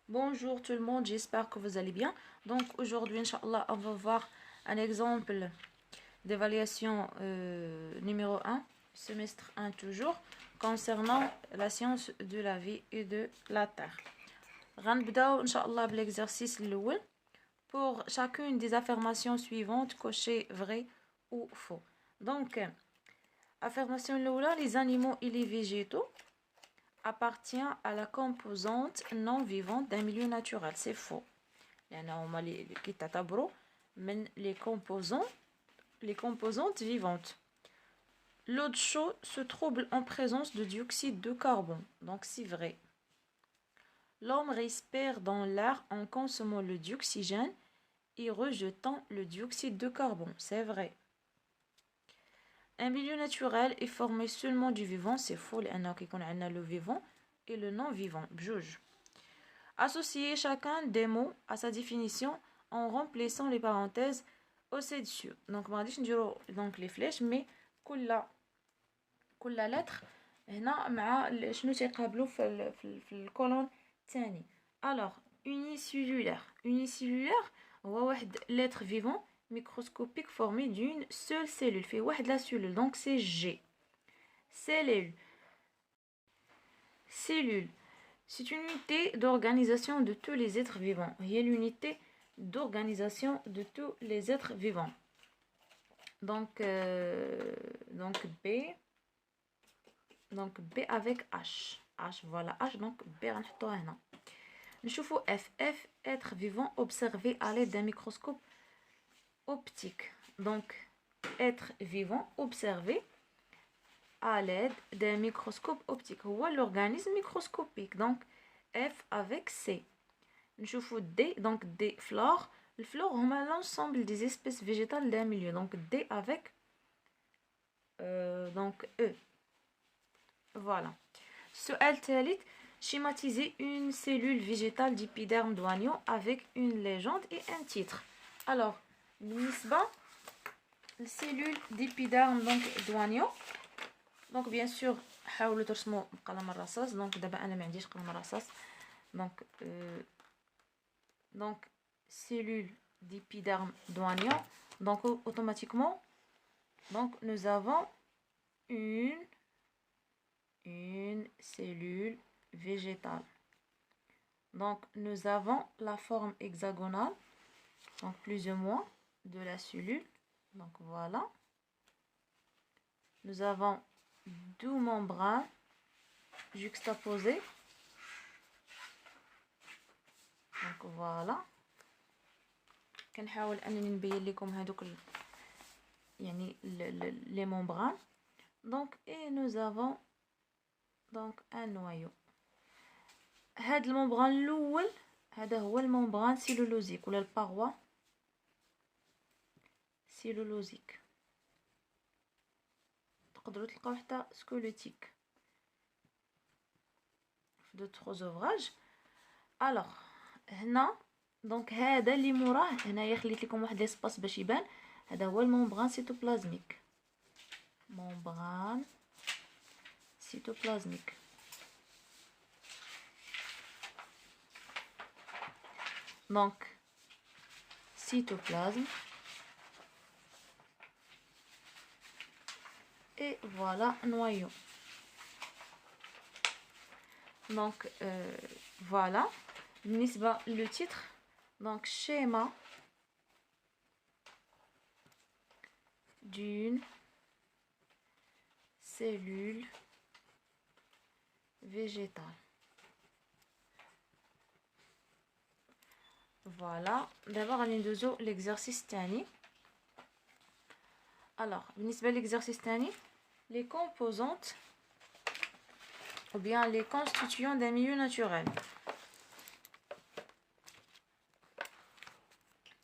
Bonjour tout le monde, j'espère que vous allez bien. Donc aujourd'hui, Inch'Allah, on va voir un exemple d'évaluation numéro 1, semestre 1 toujours, concernant la science de la vie et de la Terre. غنبداو Inch'Allah l'exercice الأول. Pour chacune des affirmations suivantes, cochez vrai ou faux. Donc, affirmation الأولى, les animaux et les végétaux appartient à la composante non vivante d'un milieu naturel. C'est faux. Les composantes vivantes. L'eau de chaud se trouble en présence de dioxyde de carbone. Donc c'est vrai. L'homme respire dans l'air en consommant le dioxygène et rejetant le dioxyde de carbone. C'est vrai. Un milieu naturel est formé seulement du vivant. C'est faux. Le vivant et le non-vivant. Bjouj. Associez chacun des mots à sa définition en remplissant les parenthèses au-dessus. Donc, on va donc les flèches, mais كل lettre هنا مع شنو تيقابلوا في الكولون الثاني. Alors, unicellulaire. Unicellulaire هو واحد l'être vivant microscopique formé d'une seule cellule. fait واحد la cellule. Donc c'est G. Cellule. Cellule. C'est une unité d'organisation de tous les êtres vivants. Il y a l'unité d'organisation de tous les êtres vivants. Donc B. Donc B avec H. H, voilà H. Donc B, on va mettre نشوفوا F. F, être vivant observé à l'aide d'un microscope optique. Donc être vivant observé à l'aide d'un microscope optique. Ou l'organisme microscopique. Donc F avec C. نشوفوا D. Donc D, flore. Le flore, on a l'ensemble des espèces végétales d'un milieu. Donc D avec donc E. Voilà. سؤال ثالث. Schématiser une cellule végétale d'épiderme d'oignon avec une légende et un titre. Alors, بالنسبة cellule d'épiderme donc d'oignon. Donc bien sûr حاولوا ترسموا بقلم الرصاص. Donc دابا انا ما عنديش قلم الرصاص. Donc cellule d'épiderme d'oignon. Donc automatiquement donc nous avons une cellule végétale. Donc nous avons la forme hexagonale, donc plus ou moins de la cellule. Donc voilà. Nous avons deux membranes juxtaposées. Donc voilà. كنحاول انني نبين لكم هذوك يعني les membranes. Donc et nous avons donc un noyau. هاد الممبران الاول هذا هو الممبران سيلولوزيك ولا الباروا سيلولوزيك. تقدروا تلقاو حتى سكولوتيك في دوطخ اوفراج. الوغ هنا دونك هذا اللي موراه هنايا خليت لكم واحد ليسباس باش يبان. هذا هو الممبران سيتوبلازميك. ممبران سيتوبلازميك. Donc cytoplasme et voilà noyau. Donc voilà le titre. Donc schéma d'une cellule végétale. Voilà. D'abord, on va l'exercice tani. Alors, l'exercice tani, les composantes ou bien les constituants d'un milieu naturel.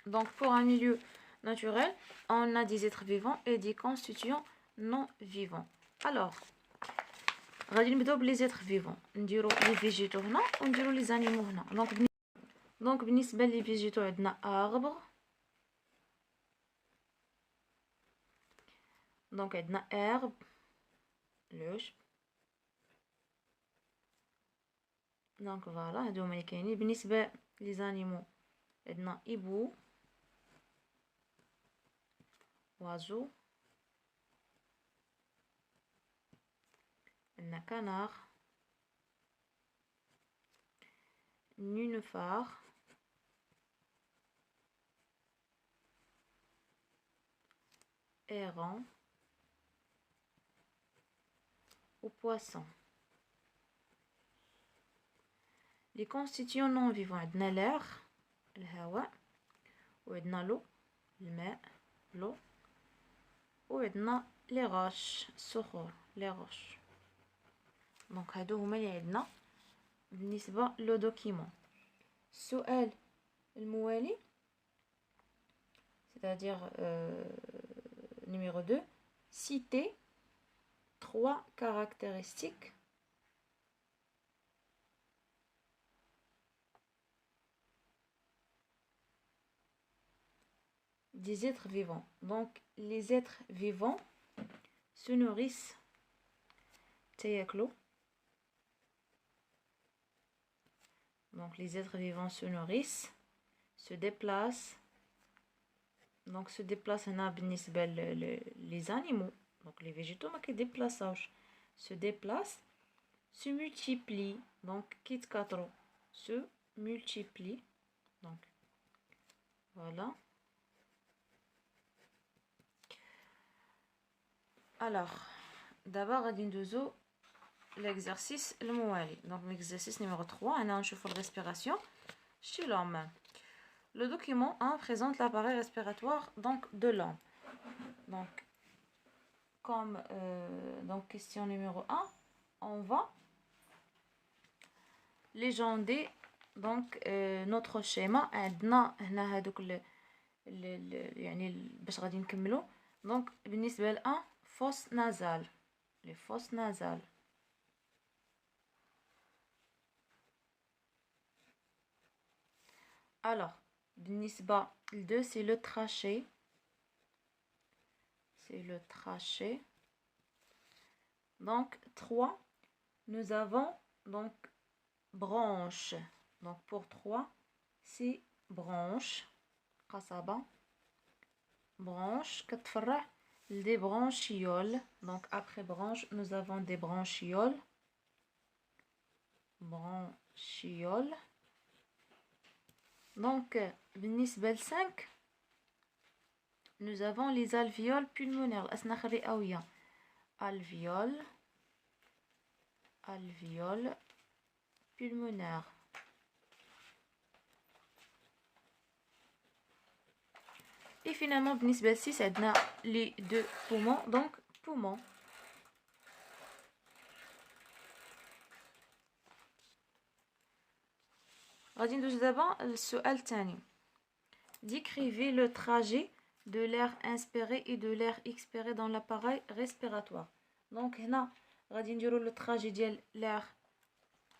Donc, pour un milieu naturel, on a des êtres vivants et des constituants non vivants. Alors, غادي نبداو les êtres vivants. نديرو les végétaux هنا ونديرو les animaux هنا. Donc بالنسبة لي végétaux عندنا arbre. Donc عندنا herbe, العشب. دونك فوالا هادو هما اللي كاينين. بالنسبه لي زانيمو عندنا ايبو، oiseau، عندنا كنار، nénuphar، héron ou poisson. Les constituants non vivants عندنا l'air الهواء، وعندنا l'eau الماء l'eau، وعندنا les roches الصخور les roches. دونك هادو هما اللي عندنا بالنسبه لو دوكيمون. السؤال الموالي c'est-à-dire numéro 2, citez 3 caractéristiques des êtres vivants. Donc les êtres vivants se nourrissent تياكلوا. Donc les êtres vivants se nourrissent, se déplacent. Donc se déplacent بالنسبة les animaux. Donc les végétaux ما كيديبلاصاوش. Se déplacent, se multiplient. Donc كيتكاثروا, se multiplient. Donc voilà. Alors d'abord غادي ندوزو l'exercice الموالي. Donc l'exercice numéro 3 أنا نشوفو la respiration chez l'homme. Le document 1 présente l'appareil respiratoire donc de l'homme. Donc comme donc question numéro 1, on va légender donc notre schéma. عندنا هنا هادوك يعني باش غادي نكملو. donc بالنسبه ل 1 fosse nasale, les fosses nasales. Alors بالنسبه ل 2 c'est le trachée, c'est le trachée. Donc 3 nous avons donc branche. Donc pour 3 c'est branche قصبة branche كتفرع des branchioles. Donc après branche nous avons des branchioles, branchioles. Donc بالنسبة ل 5 nous avons les alvéoles pulmonaires الأسنان الرئوية. alvéoles, alvéoles pulmonaires. Et finalement بالنسبة ل 6 عندنا les 2 poumons. donc poumons. غادي ندوز دابا السؤال الثاني. décrivez le trajet de l'air inspiré et de l'air expiré dans l'appareil respiratoire. donc هنا غادي نديرو le trajet ديال l'air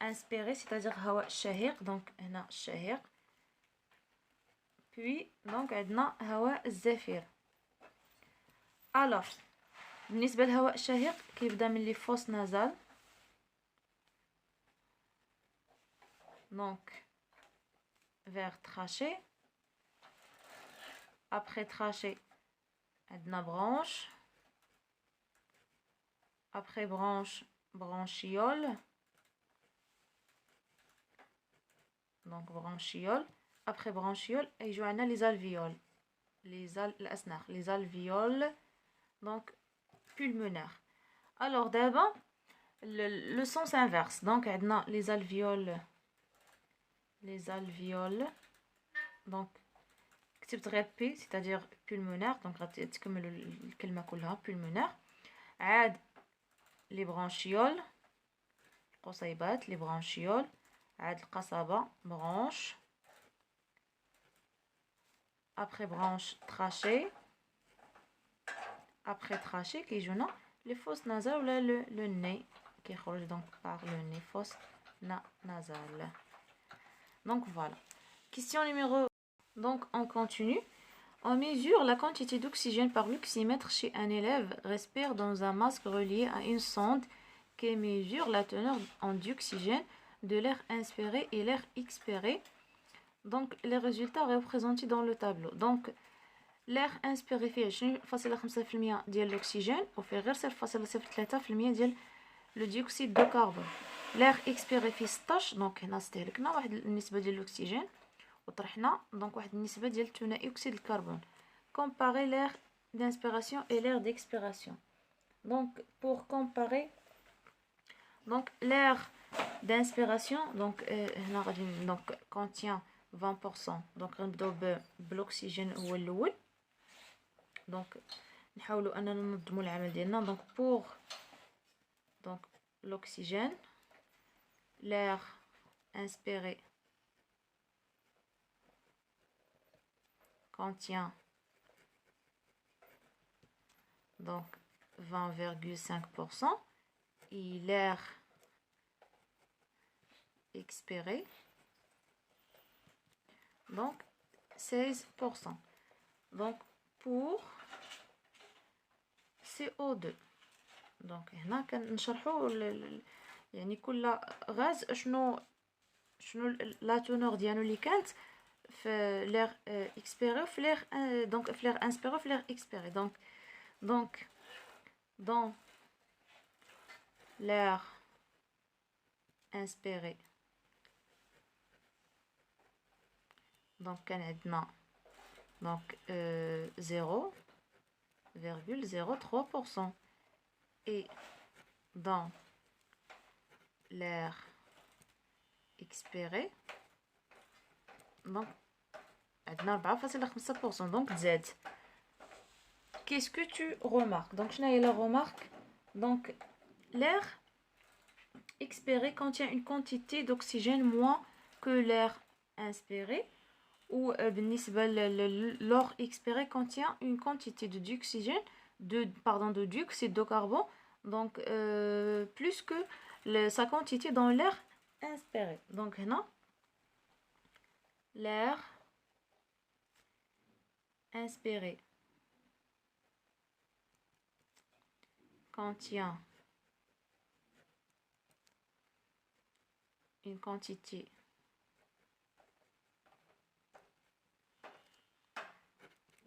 inspiré c'est-à-dire هواء الشهيق. donc هنا الشهيق. puis donc عندنا هواء الزفير. alors بالنسبه لهواء الشهيق كيبدا من لي فوس نازال. donc vers trachée. après trachée عندنا branche. après branche branchiole. donc branchiole. après branchiole يجوا عندنا les alvéoles, les alvéoles donc pulmonaires. alors d'abord le sens inverse. donc عندنا les alvéoles donc كتبت غير بي c'est-à-dire pulmonaire. donc غادي تكملوا الكلمه كلها pulmonaire. عاد les branchioles القصيبات les branchioles. عاد القصبه branche. après branche trachée. après trachée كيجونا les fosses nasales ولا le nez كيخرج donc par le nez fosse nasale. donc voilà. question numéro. donc on continue. on mesure la quantité d'oxygène par l'oxymètre chez un élève respire dans un masque relié à une sonde qui mesure la teneur en dioxygène de l'air inspiré et l'air expiré. Donc les résultats représentés dans le tableau. Donc l'air inspiré فيه 20.5% ديال الأكسجين وفيه غير 0.03% ديال لو ديوكسيد دو كربون. l'air expiré فيه 16 دونك هنا استهلكنا واحد النسبة ديال الأكسجين وطرحنا دونك واحد النسبة ديال ثاني أكسيد الكربون. Comparer l'air d'inspiration et l'air d'expiration. Donc pour comparer donc l'air d'inspiration donc هنا غادي donc contient 20%. donc غنبداو بالاكسجين هو الاول. donc نحاولوا اننا ننظموا العمل ديالنا. donc pour donc l'oxygène, l'air inspiré contient donc 20,5% et l'air expiré donc 16%. donc pour CO2 donc هنا كنشرحوا يعني كل غاز شنو لا تونور ديالو اللي كانت في l'air expiré في l'air donc في l'air inspiré في l'air expiré. donc dans l'air inspiré donc كان عندنا donc 0,03% et dans l'air expiré donc عندنا 4,5% donc Z. Qu'est-ce que tu remarques? donc شنو هي la remarque? donc l'air expiré contient une quantité d'oxygène moins que l'air inspiré ou بالنسبة l'air expiré contient une quantité de dioxygène de dioxyde de carbone donc plus que sa quantité dans l'air inspiré. donc هنا l'air inspiré contient une quantité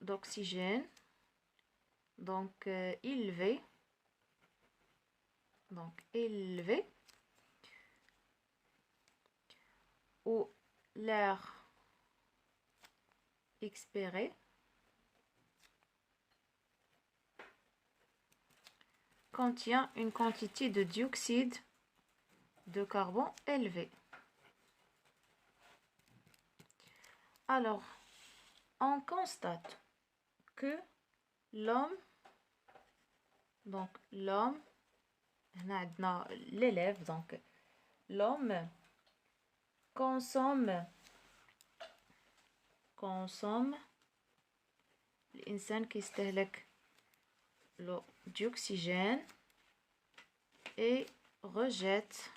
d'oxygène donc élevé ou l'air expiré contient une quantité de dioxyde de carbone élevée. Alors on constate que l'homme هنا عندنا l'élève donc l'homme consomme الإنسان كيستهلك l'oxygène et rejette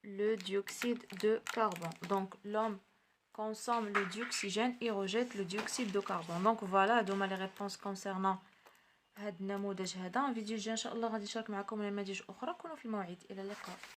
le dioxyde de carbone. donc l'homme consomme le dioxygène et rejette le dioxyde de carbone. donc voilà هادوما les réponses concernant هاد النموذج هذا. فيديو الجاي ان شاء الله غادي نشارك معكم نماذج اخرى. كونوا في الموعد. الى اللقاء.